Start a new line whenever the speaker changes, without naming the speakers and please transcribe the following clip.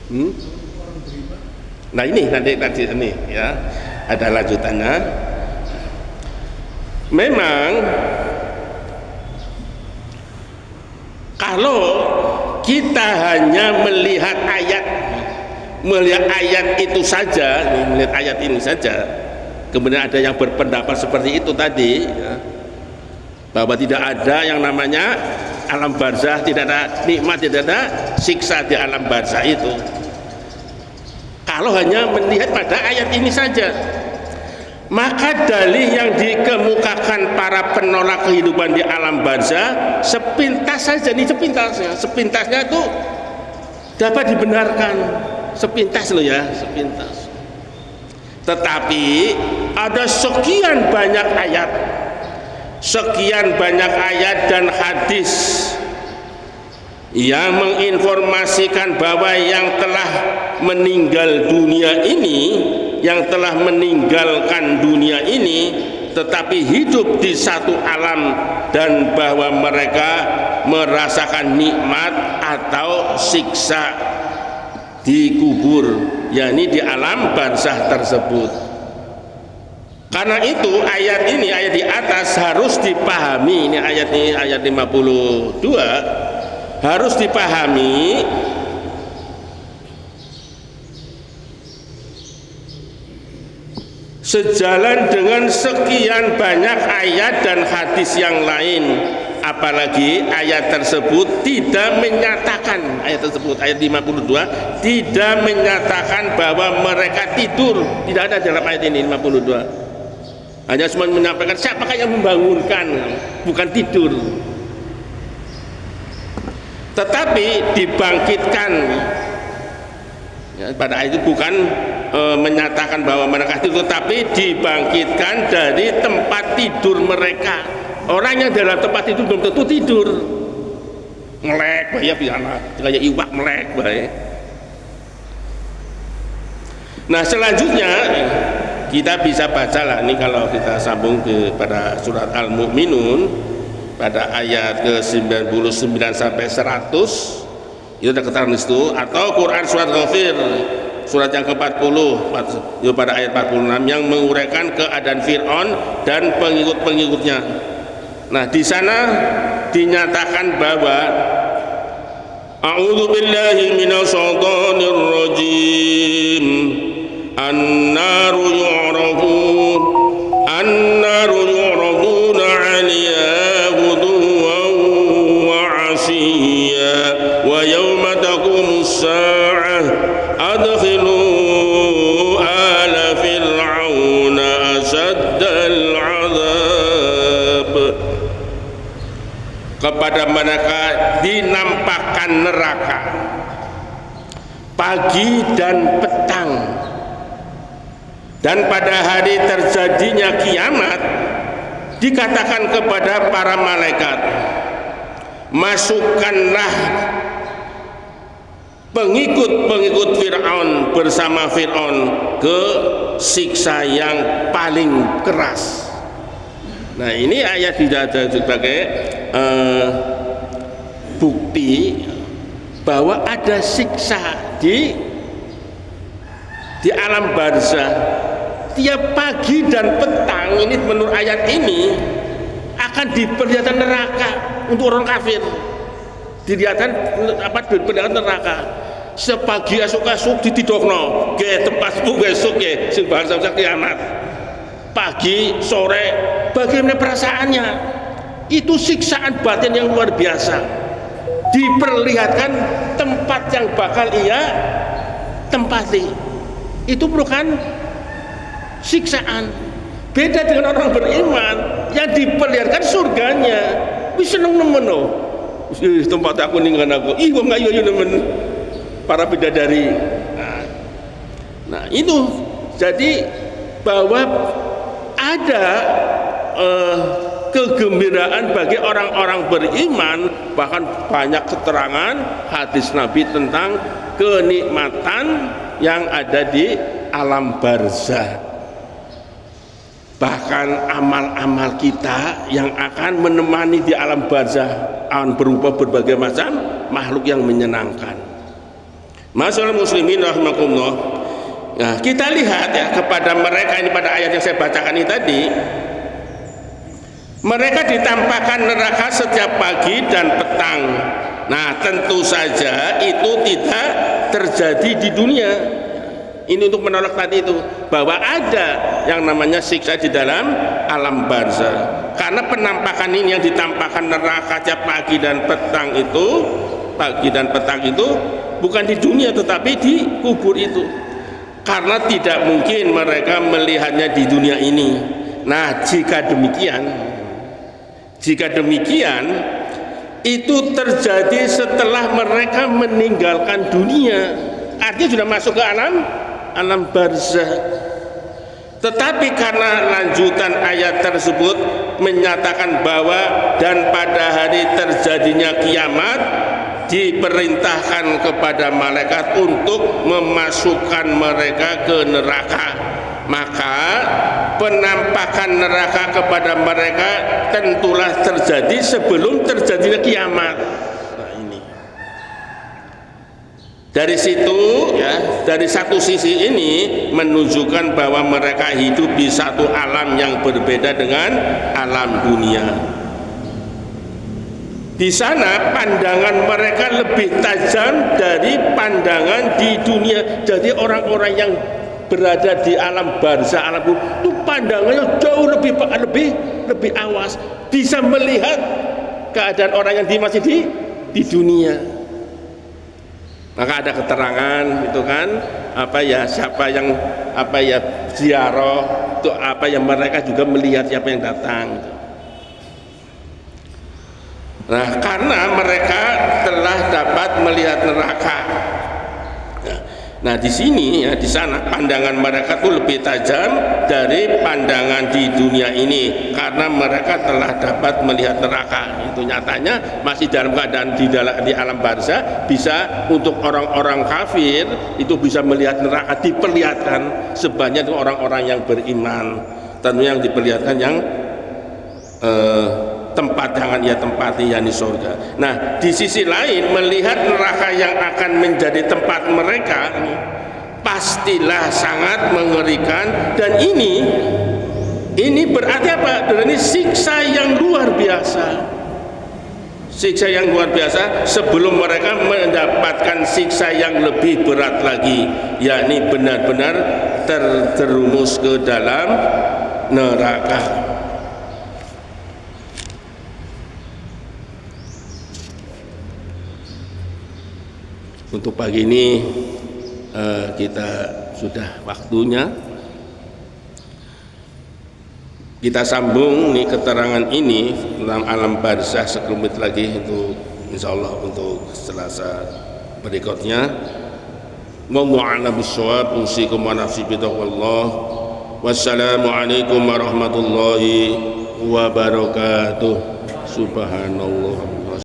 Hmm? Nah ini nanti ini ya ada lanjutannya. Memang kalau kita hanya melihat ayat itu saja, melihat ayat ini saja, kemudian ada yang berpendapat seperti itu tadi ya, bahwa tidak ada yang namanya alam barzah, tidak ada nikmat, tidak ada siksa di alam barzah itu. Kalau hanya melihat pada ayat ini saja, maka dalih yang dikemukakan para penolak kehidupan di alam barzah sepintas saja nih, sepintasnya itu dapat dibenarkan, sepintas loh ya, sepintas. Tetapi ada sekian banyak ayat dan hadis yang menginformasikan bahwa yang telah meninggal dunia ini, yang telah meninggalkan dunia ini tetapi hidup di satu alam, dan bahwa mereka merasakan nikmat atau siksa di kubur, yakni di alam barzah tersebut. Karena itu ayat ini, ayat di atas harus dipahami, ini ayat 52 harus dipahami sejalan dengan sekian banyak ayat dan hadis yang lain. Apalagi ayat tersebut tidak menyatakan, ayat 52 tidak menyatakan bahwa mereka tidur, tidak ada dalam ayat ini 52. Hanya cuma menyampaikan siapakah yang membangunkan, bukan tidur. Tetapi dibangkitkan ya, pada ayat itu bukan menyatakan bahwa mereka tidur, tetapi dibangkitkan dari tempat tidur mereka. Orang yang dalam tempat tidur belum tentu tidur, melek bahaya piana, kayak iwak melek bahaya. Nah selanjutnya kita bisa baca lah, ini kalau kita sambung pada surat Al-Mu'minun pada ayat ke-99 sampai 100, itu ada keterangan itu, atau Quran surat Ghafir surat yang ke-40 itu pada ayat 46 yang menguraikan keadaan Fir'aun dan pengikut-pengikutnya. Nah di sana dinyatakan bahwa a'udzu billahi minasyaitonir rajim, an-naru yu'rafun an-naru yu'rafuna 'alaiha ghuduwan wa 'ashiyya wa yawma taqumus sa'ah adkhilu ala fir'auna ashaddal 'adzab. Kepada mereka dinampakkan neraka pagi dan petang, dan pada hari terjadinya kiamat dikatakan kepada para malaikat, masukkanlah pengikut-pengikut Fir'aun bersama Fir'aun ke siksa yang paling keras. Nah ini ayat tidak ada sebagai bukti bahwa ada siksa di alam barzah. Tiap pagi dan petang ini menurut ayat ini akan diperlihatkan neraka untuk orang kafir. Dilihatkan diperlihatkan neraka. Sepagi esuk-esuk ditidokno ke tempatmu besok ke sing bahasa kiamat. Pagi sore bagaimana perasaannya? Itu siksaan batin yang luar biasa. Diperlihatkan tempat yang bakal ia tempati. Itu bukan siksaan. Beda dengan orang beriman yang diperlihatkan surganya. Wis seneng nemen loh. Tempat aku ninggal aku. Ih wong ayo nemen para bidadari. Nah itu jadi bahwa ada kegembiraan bagi orang-orang beriman, bahkan banyak keterangan hadis Nabi tentang kenikmatan yang ada di alam barzah. Bahkan amal-amal kita yang akan menemani di alam barzah akan berupa berbagai macam makhluk yang menyenangkan. Masyaallah muslimin rahimakumullah. Nah, kita lihat ya kepada mereka ini pada ayat yang saya bacakan ini tadi, mereka ditampakkan neraka setiap pagi dan petang. Nah, tentu saja itu tidak terjadi di dunia. Ini untuk menolak tadi itu bahwa ada yang namanya siksa di dalam alam barzah. Karena penampakan ini yang ditampakkan neraka setiap pagi dan petang itu bukan di dunia tetapi di kubur itu. Karena tidak mungkin mereka melihatnya di dunia ini. Nah, jika demikian itu terjadi setelah mereka meninggalkan dunia, artinya sudah masuk ke alam barzah. Tetapi karena lanjutan ayat tersebut menyatakan bahwa dan pada hari terjadinya kiamat diperintahkan kepada malaikat untuk memasukkan mereka ke neraka, maka penampakan neraka kepada mereka tentulah terjadi sebelum terjadinya kiamat. Nah, ini dari situ ya, dari satu sisi ini menunjukkan bahwa mereka hidup di satu alam yang berbeda dengan alam dunia. Di sana pandangan mereka lebih tajam dari pandangan di dunia. Jadi orang-orang yang berada di alam barzah, alam kubur itu pandangannya jauh lebih awas, bisa melihat keadaan orang yang masih di dunia. Maka ada keterangan itu kan, siapa yang ziarah itu mereka juga melihat siapa yang datang. Nah, karena mereka telah dapat melihat neraka. Nah, di sini ya, di sana pandangan mereka itu lebih tajam dari pandangan di dunia ini karena mereka telah dapat melihat neraka. Itu nyatanya masih dalam keadaan di alam barzah. Bisa untuk orang-orang kafir itu bisa melihat neraka, diperlihatkan sebanyak orang-orang yang beriman. Tentunya yang diperlihatkan yang tempat jangan ia tempati yakni surga. Nah, di sisi lain melihat neraka yang akan menjadi tempat mereka pastilah sangat mengerikan, dan ini berarti apa? Ini siksa yang luar biasa. Siksa yang luar biasa sebelum mereka mendapatkan siksa yang lebih berat lagi, yakni benar-benar terjerumus ke dalam neraka. Untuk pagi ini kita sudah waktunya kita sambung nih keterangan ini dalam alam barzah sekelumit lagi, itu insyaallah untuk Selasa berikutnya. Wallahu a'lam bishawab. Usikum wa nafsi bitaqwallah. Wassalamualaikum warahmatullahi wabarakatuh. Subhanallah.